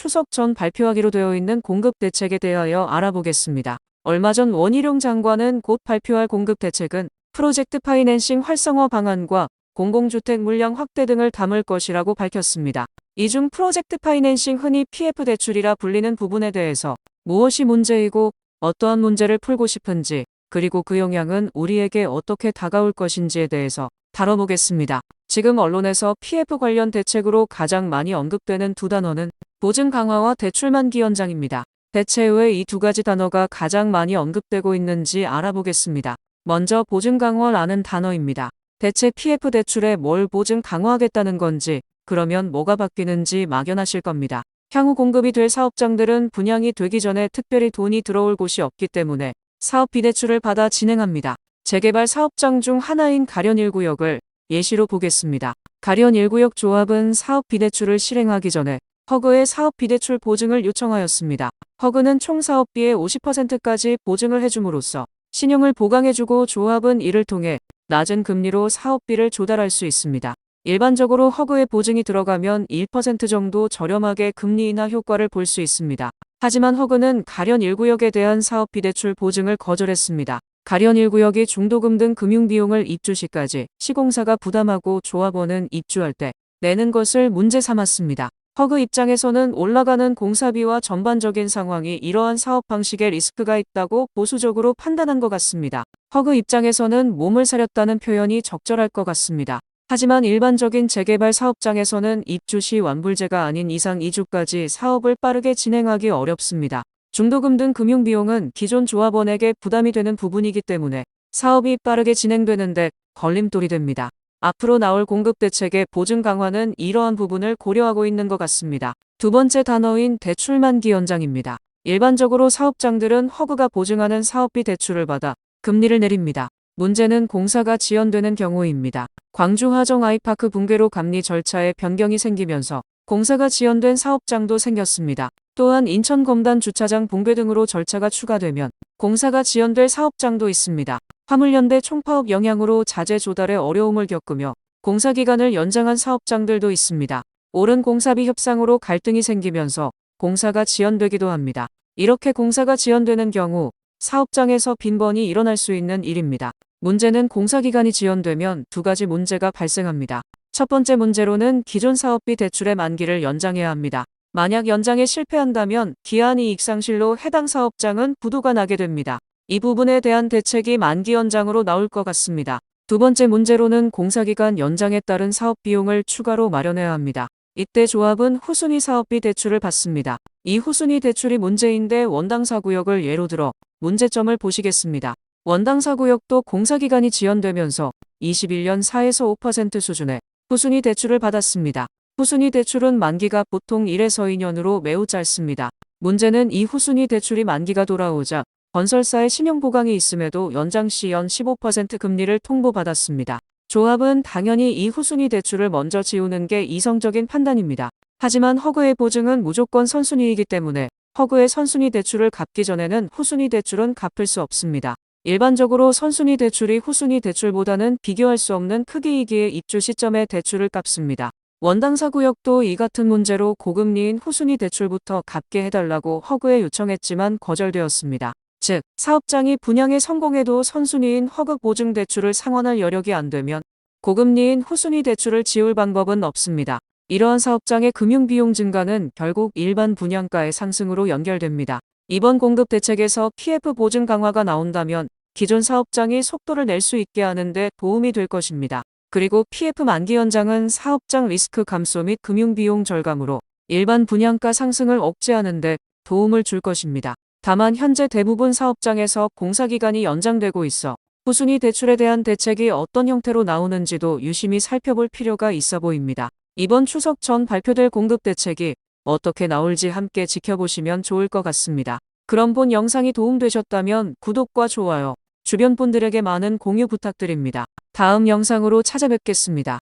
추석 전 발표하기로 되어 있는 공급 대책에 대하여 알아보겠습니다. 얼마 전 원희룡 장관은 곧 발표할 공급 대책은 프로젝트 파이낸싱 활성화 방안과 공공주택 물량 확대 등을 담을 것이라고 밝혔습니다. 이 중 프로젝트 파이낸싱, 흔히 PF 대출이라 불리는 부분에 대해서 무엇이 문제이고 어떠한 문제를 풀고 싶은지, 그리고 그 영향은 우리에게 어떻게 다가올 것인지에 대해서 다뤄보겠습니다. 지금 언론에서 PF 관련 대책으로 가장 많이 언급되는 두 단어는 보증 강화와 대출 만기 연장입니다. 대체 왜 이 두 가지 단어가 가장 많이 언급되고 있는지 알아보겠습니다. 먼저 보증 강화라는 단어입니다. 대체 PF 대출에 뭘 보증 강화하겠다는 건지, 그러면 뭐가 바뀌는지 막연하실 겁니다. 향후 공급이 될 사업장들은 분양이 되기 전에 특별히 돈이 들어올 곳이 없기 때문에 사업 비대출을 받아 진행합니다. 재개발 사업장 중 하나인 가련 1구역을 예시로 보겠습니다. 가련 1구역 조합은 사업 비대출을 실행하기 전에 허그에 사업 비대출 보증을 요청하였습니다. 허그는 총 사업비의 50%까지 보증을 해줌으로써 신용을 보강해주고 조합은 이를 통해 낮은 금리로 사업비를 조달할 수 있습니다. 일반적으로 허그에 보증이 들어가면 1% 정도 저렴하게 금리 인하 효과를 볼 수 있습니다. 하지만 허그는 가련 1구역에 대한 사업비 대출 보증을 거절했습니다. 가련 1구역이 중도금 등 금융비용을 입주 시까지 시공사가 부담하고 조합원은 입주할 때 내는 것을 문제 삼았습니다. 허그 입장에서는 올라가는 공사비와 전반적인 상황이 이러한 사업 방식에 리스크가 있다고 보수적으로 판단한 것 같습니다. 허그 입장에서는 몸을 사렸다는 표현이 적절할 것 같습니다. 하지만 일반적인 재개발 사업장에서는 입주 시 완불제가 아닌 이상 2주까지 사업을 빠르게 진행하기 어렵습니다. 중도금 등 금융비용은 기존 조합원에게 부담이 되는 부분이기 때문에 사업이 빠르게 진행되는데 걸림돌이 됩니다. 앞으로 나올 공급 대책의 보증 강화는 이러한 부분을 고려하고 있는 것 같습니다. 두 번째 단어인 대출 만기 연장입니다. 일반적으로 사업장들은 허그가 보증하는 사업비 대출을 받아 금리를 내립니다. 문제는 공사가 지연되는 경우입니다. 광주 화정 아이파크 붕괴로 감리 절차에 변경이 생기면서 공사가 지연된 사업장도 생겼습니다. 또한 인천 검단 주차장 붕괴 등으로 절차가 추가되면 공사가 지연될 사업장도 있습니다. 화물연대 총파업 영향으로 자재 조달에 어려움을 겪으며 공사 기간을 연장한 사업장들도 있습니다. 오른 공사비 협상으로 갈등이 생기면서 공사가 지연되기도 합니다. 이렇게 공사가 지연되는 경우 사업장에서 빈번히 일어날 수 있는 일입니다. 문제는 공사 기간이 지연되면 두 가지 문제가 발생합니다. 첫 번째 문제로는 기존 사업비 대출의 만기를 연장해야 합니다. 만약 연장에 실패한다면 기한이익 상실로 해당 사업장은 부도가 나게 됩니다. 이 부분에 대한 대책이 만기 연장으로 나올 것 같습니다. 두 번째 문제로는 공사기간 연장에 따른 사업 비용을 추가로 마련해야 합니다. 이때 조합은 후순위 사업비 대출을 받습니다. 이 후순위 대출이 문제인데 원당 4구역을 예로 들어 문제점을 보시겠습니다. 원당 4구역도 공사기간이 지연되면서 21년 4에서 5% 수준의 후순위 대출을 받았습니다. 후순위 대출은 만기가 보통 1에서 2년으로 매우 짧습니다. 문제는 이 후순위 대출이 만기가 돌아오자 건설사의 신용보강이 있음에도 연장 시 연 15% 금리를 통보받았습니다. 조합은 당연히 이 후순위 대출을 먼저 지우는 게 이성적인 판단입니다. 하지만 허그의 보증은 무조건 선순위이기 때문에 허그의 선순위 대출을 갚기 전에는 후순위 대출은 갚을 수 없습니다. 일반적으로 선순위 대출이 후순위 대출보다는 비교할 수 없는 크기이기에 입주 시점에 대출을 갚습니다. 원당 4구역도 이 같은 문제로 고금리인 후순위 대출부터 갚게 해달라고 허그에 요청했지만 거절되었습니다. 즉, 사업장이 분양에 성공해도 선순위인 허그 보증 대출을 상환할 여력이 안 되면 고금리인 후순위 대출을 지울 방법은 없습니다. 이러한 사업장의 금융비용 증가는 결국 일반 분양가의 상승으로 연결됩니다. 이번 공급 대책에서 PF 보증 강화가 나온다면 기존 사업장이 속도를 낼 수 있게 하는 데 도움이 될 것입니다. 그리고 PF 만기 연장은 사업장 리스크 감소 및 금융비용 절감으로 일반 분양가 상승을 억제하는 데 도움을 줄 것입니다. 다만 현재 대부분 사업장에서 공사기간이 연장되고 있어 후순위 대출에 대한 대책이 어떤 형태로 나오는지도 유심히 살펴볼 필요가 있어 보입니다. 이번 추석 전 발표될 공급 대책이 어떻게 나올지 함께 지켜보시면 좋을 것 같습니다. 그럼 본 영상이 도움되셨다면 구독과 좋아요, 주변 분들에게 많은 공유 부탁드립니다. 다음 영상으로 찾아뵙겠습니다.